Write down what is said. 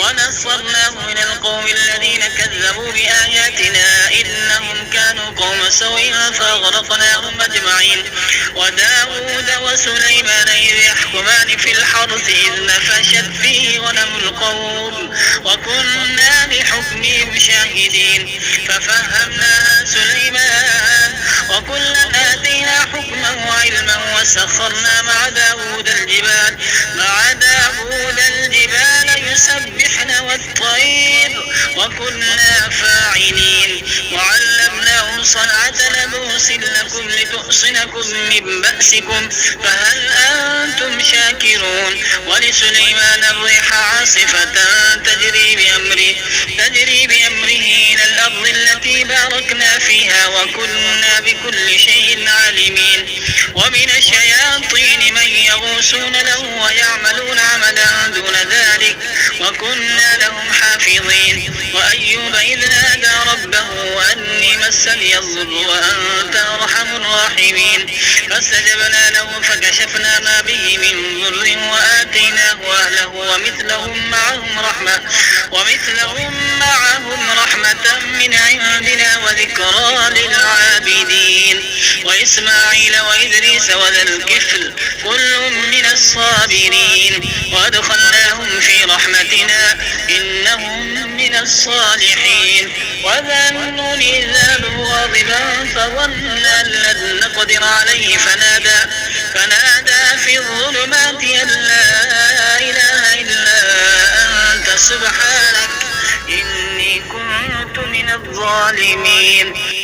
ونصرناه من القوم الذين كذبوا بآياتنا إنهم كانوا قوم سوء فأغرقناهم أجمعين. وداود وسليمان إذ يحكمان في الحرث إذ نفشت فيه غنم القوم وكنا لحكمهم شاهدين ففهمناها سليمان وكلا آتينا حكما وعلما وسخرنا مع داود الجبال يسبحن والطير وكنا فاعلين وعلمناه صنعة لبوس لكم لتحصنكم من بأسكم فهل أنتم شاكرون. ولسليمان الريح عاصفة تجري بأمره إلى الأرض التي باركنا فيها وكنا بكل شيء عالمين. ومن الشياطين من يغوصون له ويعملون عملا دون ذلك وكنا لهم حافظين. وأيوب إذ نادى ربه أني مسني الضر وأنت أرحم الراحمين فاستجبنا له فكشفنا ما به من ضر وآتيناه أهله ومثلهم رحمة من عندنا وذكرى للعابدين. وإسماعيل وإدريس وذا الكفل كل من الصابرين وأدخلناهم في رحمتنا إنهم من الصالحين. وذا النون إذ ذهب مغاضبا فظن أن لن نقدر عليه فنادى في الظلمات أن لا إله إلا أنت سبحانك إني كنت من الظالمين.